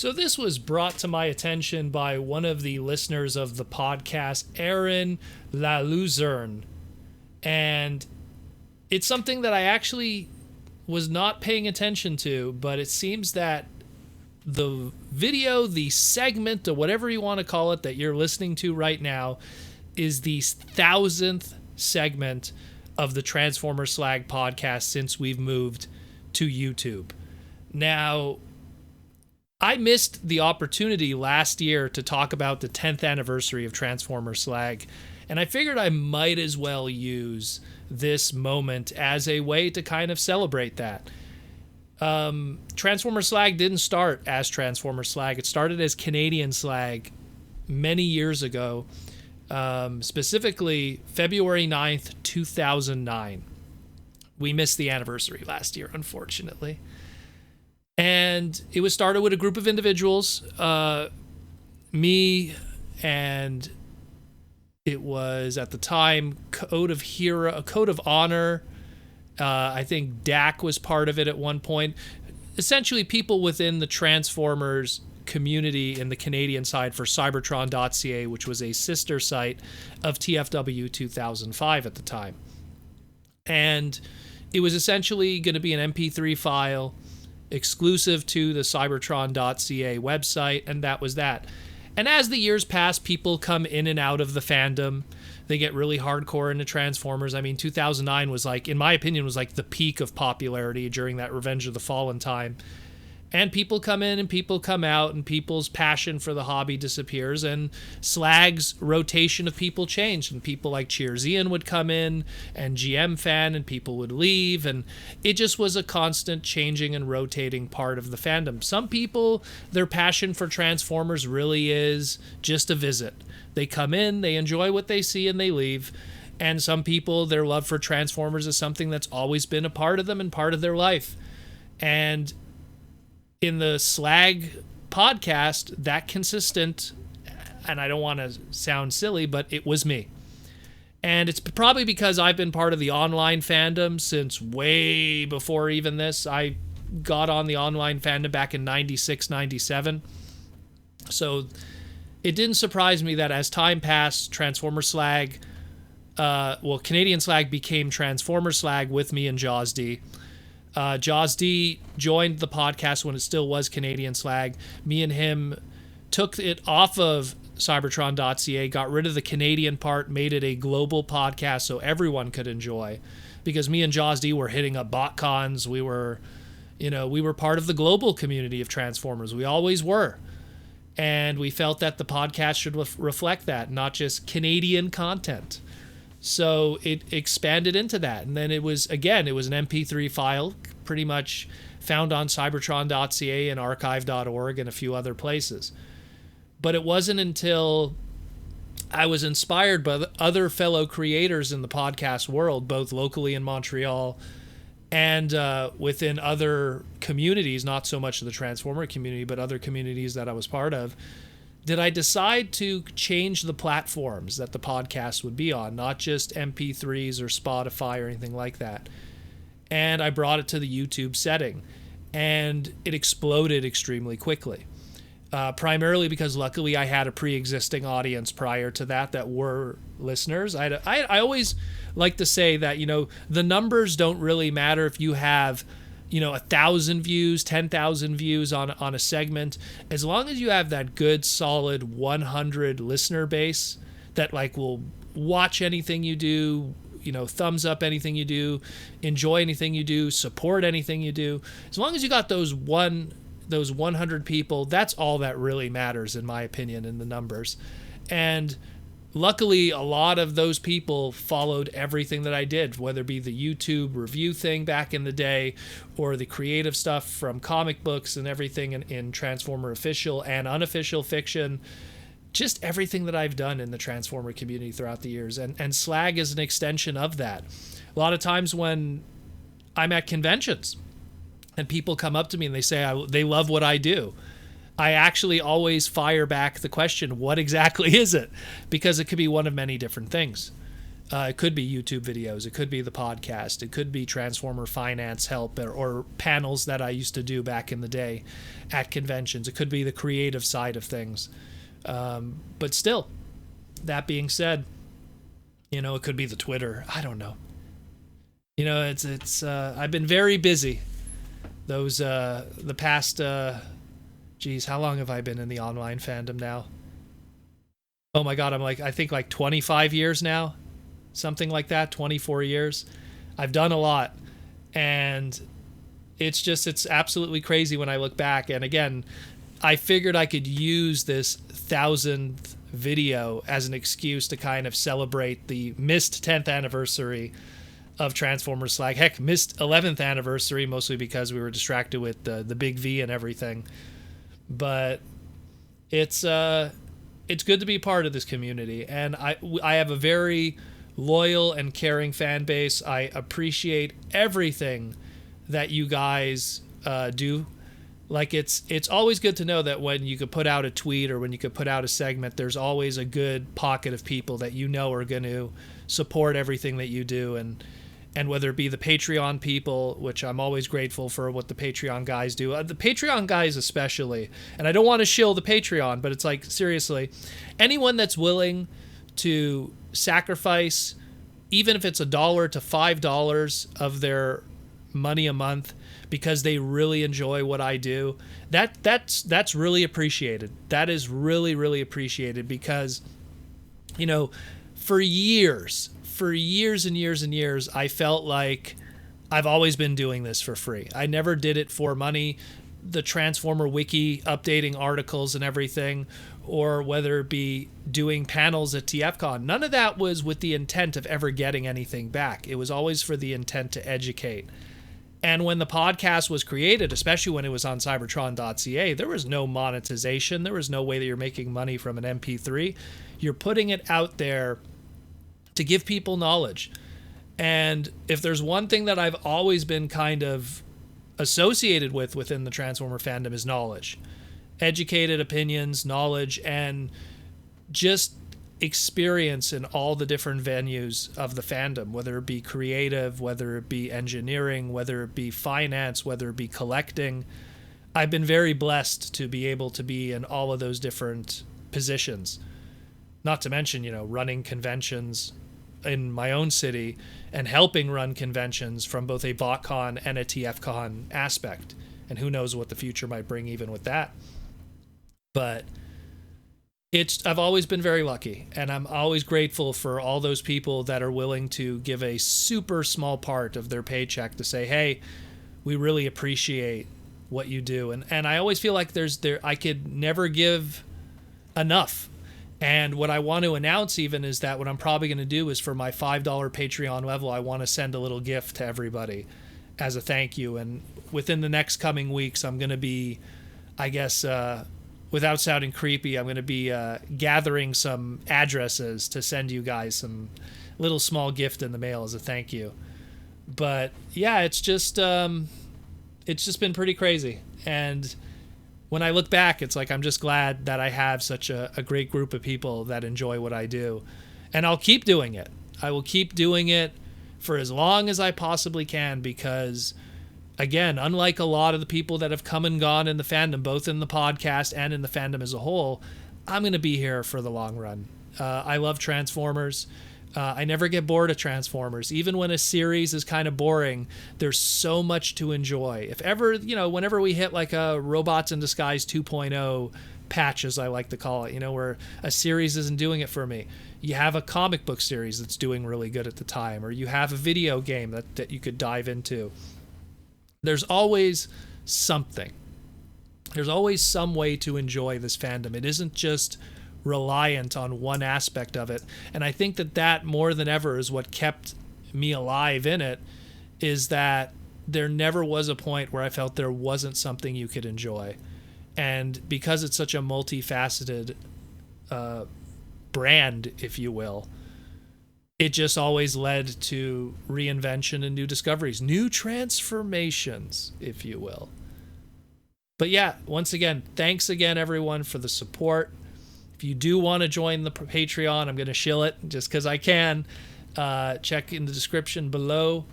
So this was brought to my attention by one of the listeners of the podcast, Aaron LaLuzerne. And it's something that I actually was not paying attention to, but it seems that the video, the segment, or whatever you want to call it that you're listening to right now, is the 1,000th segment of the Transformers Slag podcast since we've moved to YouTube. Now, I missed the opportunity last year to talk about the 10th anniversary of Transformers Slag, and I figured I might as well use this moment as a way to kind of celebrate that. Transformers Slag didn't start as Transformers Slag. It started as Canadian Slag many years ago, specifically February 9th, 2009. We missed the anniversary last year, unfortunately. And it was started with a group of individuals, me, and it was at the time Code of Honor. I think Dak was part of it at one point. Essentially, people within the Transformers community in the Canadian side for Cybertron.ca, which was a sister site of TFW 2005 at the time. And it was essentially going to be an MP3 file exclusive to the Cybertron.ca website, and that was that. And as the years pass, people come in and out of the fandom. They get really hardcore into Transformers. I mean, 2009 was like, in my opinion, was like the peak of popularity during that Revenge of the Fallen time. And people come in and people come out, and people's passion for the hobby disappears, and Slag's rotation of people changed, and people like Cheers Ian would come in, and GM Fan, and people would leave, and it just was a constant changing and rotating part of the fandom. Some people, their passion for Transformers really is just a visit. They come in, they enjoy what they see, and they leave. And some people, their love for Transformers is something that's always been a part of them and part of their life. And in the Slag podcast, that consistent, and I don't want to sound silly, but it was me. And it's probably because I've been part of the online fandom since way before even this. I got on the online fandom back in 96, 97. So it didn't surprise me that as time passed, Transformers Slag, Canadian Slag became Transformers Slag with me and Jaws D. Jaws D joined the podcast when it still was Canadian Slag. Me and him took it off of Cybertron.ca, got rid of the Canadian part, made it a global podcast so everyone could enjoy. Because me and Jaws D were hitting up BotCons. We were part of the global community of Transformers. We always were. And we felt that the podcast should reflect that, not just Canadian content. So it expanded into that. And then it was an MP3 file, pretty much found on Cybertron.ca and archive.org and a few other places. But it wasn't until I was inspired by the other fellow creators in the podcast world, both locally in Montreal and within other communities, not so much the Transformer community, but other communities that I was part of, did I decide to change the platforms that the podcast would be on, not just MP3s or Spotify or anything like that. And I brought it to the YouTube setting, and it exploded extremely quickly. Primarily because luckily I had a pre-existing audience prior to that were listeners. I always like to say that, the numbers don't really matter if you have 1,000 views, 10,000 views on a segment, as long as you have that good, solid 100 listener base that will watch anything you do, thumbs up anything you do, enjoy anything you do, support anything you do. As long as you got those 100 people, that's all that really matters, in my opinion, in the numbers. And luckily, a lot of those people followed everything that I did, whether it be the YouTube review thing back in the day or the creative stuff from comic books and everything in Transformer official and unofficial fiction, just everything that I've done in the Transformer community throughout the years. And Slag is an extension of that. A lot of times when I'm at conventions and people come up to me and they say they love what I do, I actually always fire back the question, what exactly is it? Because it could be one of many different things. It could be YouTube videos. It could be the podcast. It could be Transformer finance help or panels that I used to do back in the day at conventions. It could be the creative side of things. But still, that being said, you know, it could be the Twitter. I don't know. You know, it's I've been very busy. The past, geez, how long have I been in the online fandom now? Oh my God, I think 25 years now. Something like that, 24 years. I've done a lot, and it's absolutely crazy when I look back. And again, I figured I could use this 1000th video as an excuse to kind of celebrate the missed 10th anniversary of Transformers Slag. Heck, missed 11th anniversary, mostly because we were distracted with the big V and everything. But it's good to be part of this community, and I have a very loyal and caring fan base. I appreciate everything that you guys do. Like, it's always good to know that when you could put out a tweet or when you could put out a segment, there's always a good pocket of people that you know are going to support everything that you do. And whether it be the Patreon people, which I'm always grateful for what the Patreon guys do. The Patreon guys especially, and I don't want to shill the Patreon, but it's like, seriously, anyone that's willing to sacrifice, even if it's $1 to $5 of their money a month, because they really enjoy what I do, that's really appreciated. That is really, really appreciated, because, you know, for years and years and years, I felt like I've always been doing this for free. I never did it for money. The Transformer Wiki, updating articles and everything, or whether it be doing panels at TFCon, none of that was with the intent of ever getting anything back. It was always for the intent to educate. And when the podcast was created, especially when it was on cybertron.ca, there was no monetization. There was no way that you're making money from an MP3. You're putting it out there to give people knowledge. And if there's one thing that I've always been kind of associated with within the Transformer fandom, is knowledge. Educated opinions, knowledge, and just experience in all the different venues of the fandom, whether it be creative, whether it be engineering, whether it be finance, whether it be collecting. I've been very blessed to be able to be in all of those different positions. Not to mention, you know, running conventions in my own city and helping run conventions from both a BotCon and a TFCon aspect. And who knows what the future might bring even with that. But I've always been very lucky, and I'm always grateful for all those people that are willing to give a super small part of their paycheck to say, hey, we really appreciate what you do. And I always feel like I could never give enough. And what I want to announce even is that what I'm probably going to do is, for my $5 Patreon level, I want to send a little gift to everybody as a thank you. And within the next coming weeks, I'm going to be, I guess, without sounding creepy, I'm going to be gathering some addresses to send you guys some little small gift in the mail as a thank you. But yeah, it's just been pretty crazy. And when I look back, it's like, I'm just glad that I have such a great group of people that enjoy what I do. And I'll keep doing it. I will keep doing it for as long as I possibly can, because, again, unlike a lot of the people that have come and gone in the fandom, both in the podcast and in the fandom as a whole, I'm going to be here for the long run. I love Transformers. I never get bored of Transformers. Even when a series is kind of boring, there's so much to enjoy. If ever, you know, whenever we hit like a Robots in Disguise 2.0 patch, as I like to call it, you know, where a series isn't doing it for me, you have a comic book series that's doing really good at the time, or you have a video game that you could dive into. There's always something. There's always some way to enjoy this fandom. It isn't just reliant on one aspect of it. And I think that more than ever is what kept me alive in it, is that there never was a point where I felt there wasn't something you could enjoy. And because it's such a multifaceted brand, if you will, it just always led to reinvention and new discoveries, new transformations, if you will. But yeah, once again, thanks again, everyone, for the support. If you do want to join the Patreon, I'm going to shill it just because I can. check in the description below.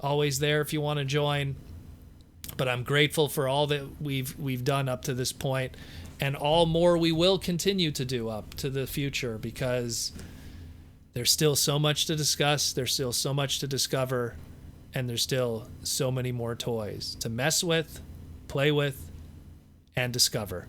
Always there if you want to join. But I'm grateful for all that we've done up to this point, and all more we will continue to do up to the future, because there's still so much to discuss, there's still so much to discover, and there's still so many more toys to mess with, play with, and discover.